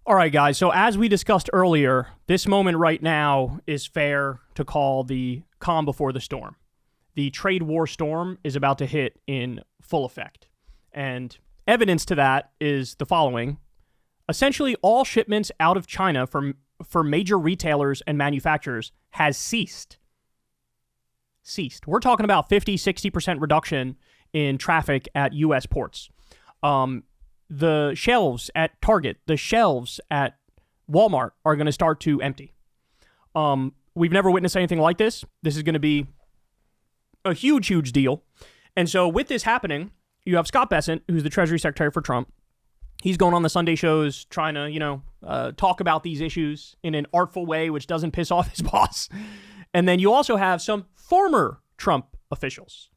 All right, guys. So as we discussed earlier, this moment right now is fair to call the calm before the storm. The trade war storm is about to hit in full effect. And evidence to that is the following. Essentially, all shipments out of China for major retailers and manufacturers has ceased. We're talking about 50, 60% reduction in traffic at U.S. ports. The shelves at Target, the shelves at Walmart are going to start to empty. We've never witnessed anything like this. This is going to be a huge, huge deal. And so with this happening, you have Scott Besson, who's the Treasury Secretary for Trump. He's going on the Sunday shows trying to, talk about these issues in an artful way, which doesn't piss off his boss. And then you also have some former Trump officials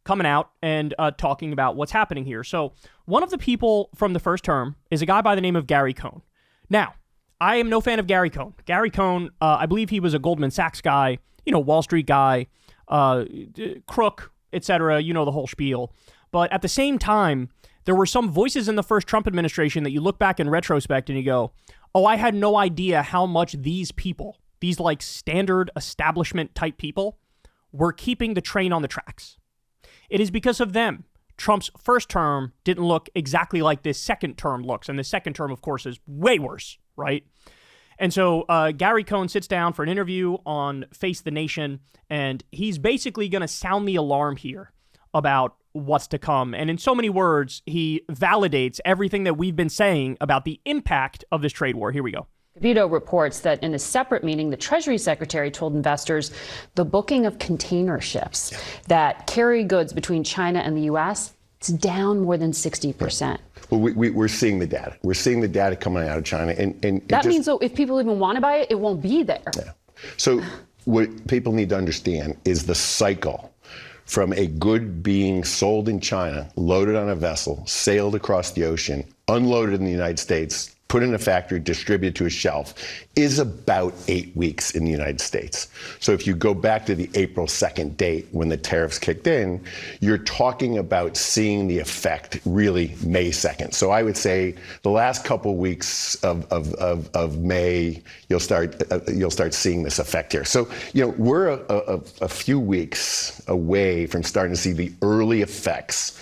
coming out and talking about what's happening here. So one of the people from the first term is a guy by the name of Gary Conn. Now, I am no fan of Gary Conn. Gary Conn, I believe he was a Goldman Sachs guy, Wall Street guy, crook, etc., the whole spiel. But at the same time, there were some voices in the first Trump administration that you look back in retrospect and you go, oh, I had no idea how much these people, these like standard establishment type people, were keeping the train on the tracks. It is because of them. Trump's first term didn't look exactly like this second term looks. And the second term, of course, is way worse, right? And so Gary Conn sits down for an interview on Face the Nation, and he's basically going to sound the alarm here about what's to come. And in so many words, he validates everything that we've been saying about the impact of this trade war. Here we go. Vito reports that in a separate meeting, the Treasury Secretary told investors the booking of container ships that carry goods between China and the U.S. is down more than 60%. Well, we're seeing the data. We're seeing the data coming out of China. And that means, though, if people even want to buy it, it won't be there. Yeah. So what people need to understand is the cycle from a good being sold in China, loaded on a vessel, sailed across the ocean, unloaded in the United States, put in a factory, distributed to a shelf, is about 8 weeks in the United States. So if you go back to the April 2nd date when the tariffs kicked in, you're talking about seeing the effect really May 2nd. So I would say the last couple weeks of May, you'll start seeing this effect here. So, we're a few weeks away from starting to see the early effects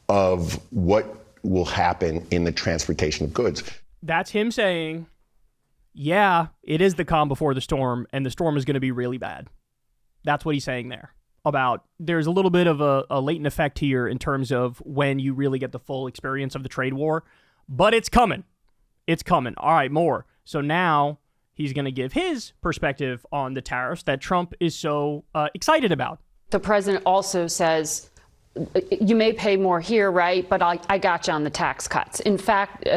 of what will happen in the transportation of goods. That's him saying, yeah, it is the calm before the storm, and the storm is going to be really bad. That's what he's saying there. About there's a little bit of a latent effect here in terms of when you really get the full experience of the trade war, but it's coming. It's coming. All right, more. So now he's going to give his perspective on the tariffs that Trump is so excited about. The president also says, you may pay more here, right? But I got you on the tax cuts. In fact,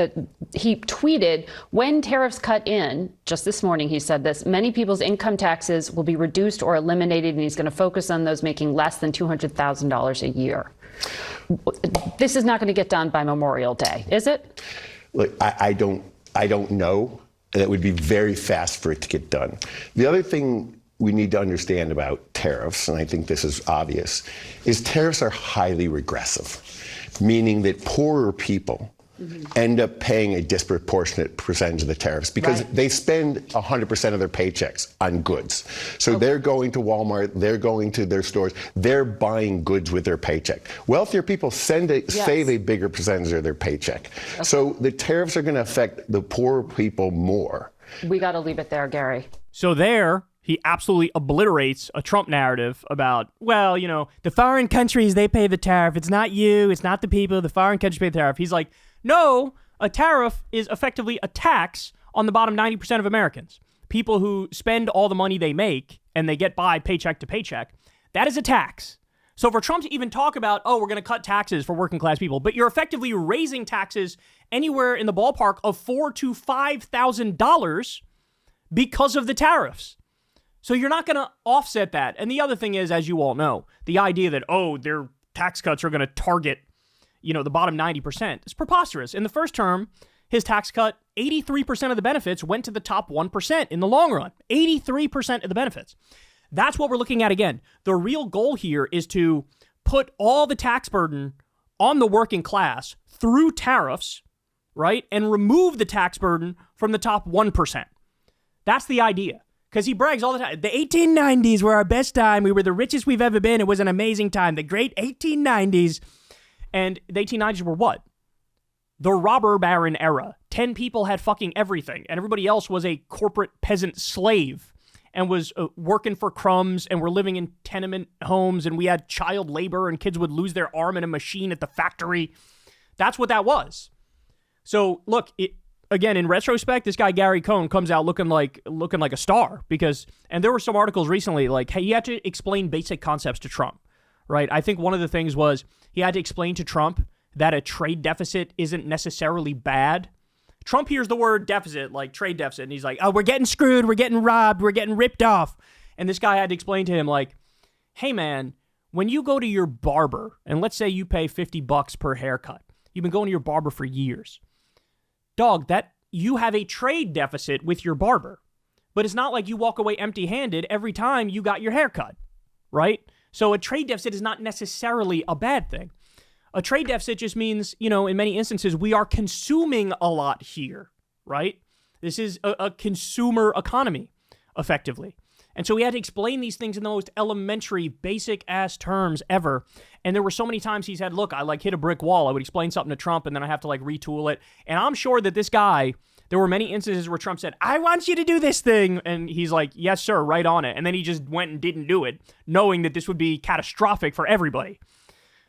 he tweeted, when tariffs cut in, just this morning he said this, many people's income taxes will be reduced or eliminated, and he's going to focus on those making less than $200,000 a year. This is not going to get done by Memorial Day, is it? Look, I don't know. And it would be very fast for it to get done. The other thing we need to understand about tariffs, and I think this is obvious, is tariffs are highly regressive, meaning that poorer people end up paying a disproportionate percentage of the tariffs because they spend 100% of their paychecks on goods. So they're going to Walmart, they're going to their stores, they're buying goods with their paycheck. Wealthier people save a bigger percentage of their paycheck. So the tariffs are going to affect the poorer people more. We got to leave it there, Gary. So there, he absolutely obliterates a Trump narrative about, well, the foreign countries, they pay the tariff. It's not you. It's not the people. The foreign countries pay the tariff. He's like, no, a tariff is effectively a tax on the bottom 90% of Americans. People who spend all the money they make and they get by paycheck to paycheck. That is a tax. So for Trump to even talk about, we're going to cut taxes for working class people, but you're effectively raising taxes anywhere in the ballpark of $4,000 to $5,000 because of the tariffs. So you're not going to offset that. And the other thing is, as you all know, the idea that, their tax cuts are going to target, the bottom 90% is preposterous. In the first term, his tax cut, 83% of the benefits went to the top 1% in the long run. 83% of the benefits. That's what we're looking at again. The real goal here is to put all the tax burden on the working class through tariffs, right? And remove the tax burden from the top 1%. That's the idea. Because he brags all the time. The 1890s were our best time. We were the richest we've ever been. It was an amazing time. The great 1890s. And the 1890s were what? The robber baron era. 10 people had fucking everything. And everybody else was a corporate peasant slave and was working for crumbs and were living in tenement homes. And we had child labor and kids would lose their arm in a machine at the factory. That's what that was. So look, again, in retrospect, this guy Gary Cohn comes out looking like a star because, and there were some articles recently like, hey, he had to explain basic concepts to Trump, right? I think one of the things was he had to explain to Trump that a trade deficit isn't necessarily bad. Trump hears the word deficit, like trade deficit, and he's like, oh, we're getting screwed, we're getting robbed, we're getting ripped off. And this guy had to explain to him like, hey man, when you go to your barber, and let's say you pay $50 per haircut, you've been going to your barber for years. Dog, that you have a trade deficit with your barber. But it's not like you walk away empty-handed every time you got your hair cut, right? So a trade deficit is not necessarily a bad thing. A trade deficit just means, in many instances, we are consuming a lot here, right? This is a consumer economy, effectively. And so he had to explain these things in the most elementary, basic-ass terms ever. And there were so many times he said, look, I hit a brick wall. I would explain something to Trump, and then I have to retool it. And I'm sure that this guy, there were many instances where Trump said, I want you to do this thing. And he's like, yes, sir, right on it. And then he just went and didn't do it, knowing that this would be catastrophic for everybody.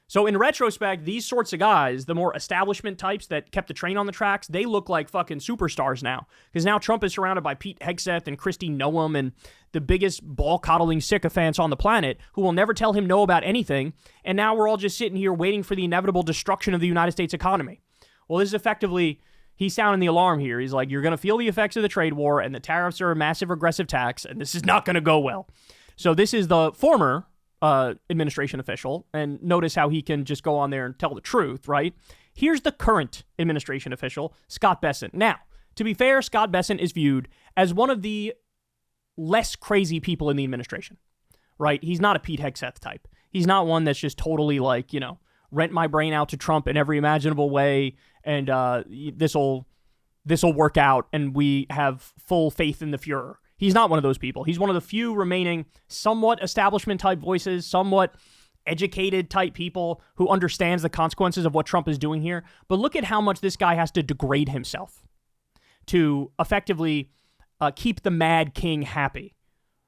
So in retrospect, these sorts of guys, the more establishment types that kept the train on the tracks, they look like fucking superstars now. Because now Trump is surrounded by Pete Hegseth and Kristi Noem and the biggest ball-coddling sycophants on the planet who will never tell him no about anything. And now we're all just sitting here waiting for the inevitable destruction of the United States economy. Well, this is effectively, he's sounding the alarm here. He's like, you're going to feel the effects of the trade war, and the tariffs are a massive regressive tax, and this is not going to go well. So this is the former administration official, and notice how he can just go on there and tell the truth, right? Here's the current administration official, Scott Besson. Now, to be fair, Scott Besson is viewed as one of the less crazy people in the administration, right? He's not a Pete Hegseth type. He's not one that's just totally rent my brain out to Trump in every imaginable way, and this'll work out, and we have full faith in the Fuhrer. He's not one of those people. He's one of the few remaining somewhat establishment-type voices, somewhat educated-type people who understands the consequences of what Trump is doing here. But look at how much this guy has to degrade himself to effectively keep the Mad King happy.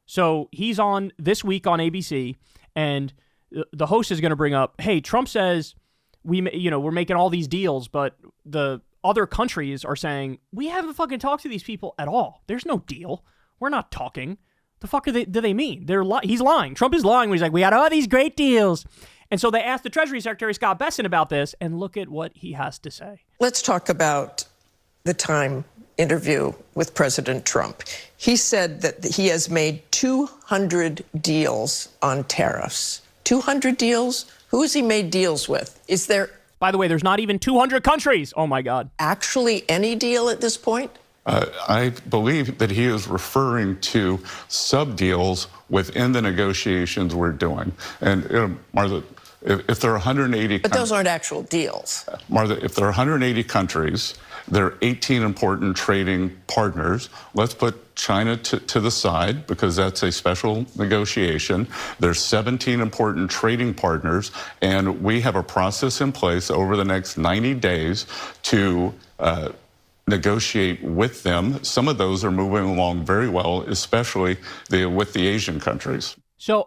So he's on this week on ABC, and the host is going to bring up, hey, Trump says we're making all these deals, but the other countries are saying, we haven't fucking talked to these people at all. There's no deal. We're not talking. The fuck do they mean? He's lying. Trump is lying when he's like, we got all these great deals. And so they asked the Treasury Secretary, Scott Besson, about this, and look at what he has to say. Let's talk about the Time interview with President Trump. He said that he has made 200 deals on tariffs. 200 deals? Who has he made deals with? Is there... By the way, there's not even 200 countries. Oh, my God. Actually any deal at this point? I believe that he is referring to sub-deals within the negotiations we're doing. And, Martha, if there are 180... But those aren't actual deals. Martha, if there are 180 countries, there are 18 important trading partners. Let's put China to the side because that's a special negotiation. There's 17 important trading partners, and we have a process in place over the next 90 days to... negotiate with them. Some of those are moving along very well, especially with the Asian countries. So,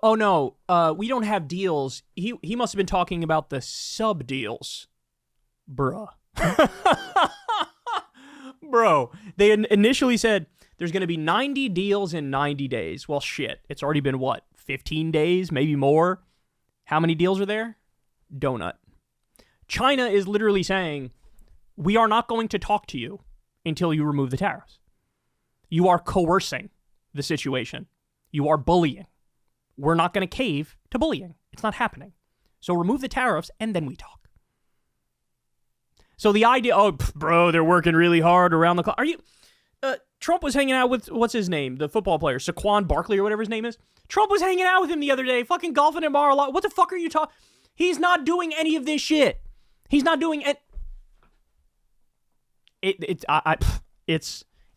we don't have deals. He must have been talking about the sub deals, bruh. Bro, they initially said there's going to be 90 deals in 90 days. Well, shit, it's already been 15 days, maybe more. How many deals are there? Donut. China is literally saying, we are not going to talk to you until you remove the tariffs. You are coercing the situation. You are bullying. We're not going to cave to bullying. It's not happening. So remove the tariffs and then we talk. So the idea, bro, they're working really hard around the clock. Are you... Trump was hanging out with, what's his name? The football player, Saquon Barkley or whatever his name is. Trump was hanging out with him the other day, fucking golfing at Mar-a-Lago. What the fuck are you talking... He's not doing any of this shit. He's not doing it. it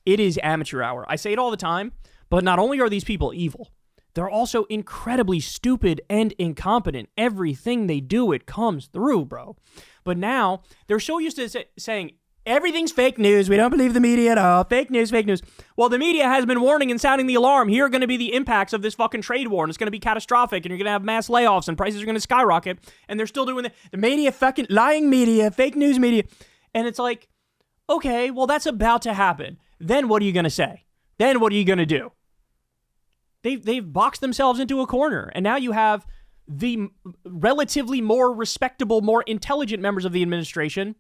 is amateur hour. I say it all the time, but not only are these people evil, they're also incredibly stupid and incompetent. Everything they do, it comes through, bro. But now they're so used to saying everything's fake news. We don't believe the media at all. Fake news, fake news. Well, the media has been warning and sounding the alarm. Here are going to be the impacts of this fucking trade war, and it's going to be catastrophic, and you're going to have mass layoffs, and prices are going to skyrocket, and they're still doing the media, fucking lying media, fake news media. And it's like, okay, well, that's about to happen. Then what are you going to say? Then what are you going to do? They've boxed themselves into a corner, and now you have the relatively more respectable, more intelligent members of the administration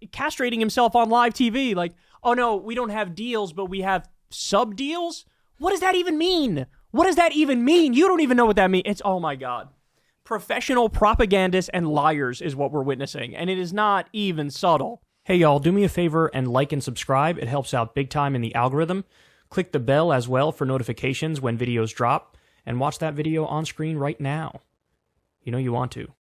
castrating himself on live TV like, oh no, we don't have deals, but we have sub deals? What does that even mean? What does that even mean? You don't even know what that means. It's, oh my God. Professional propagandists and liars is what we're witnessing, and it is not even subtle. Hey y'all, do me a favor and like and subscribe. It helps out big time in the algorithm. Click the bell as well for notifications when videos drop, and watch that video on screen right now. You know you want to.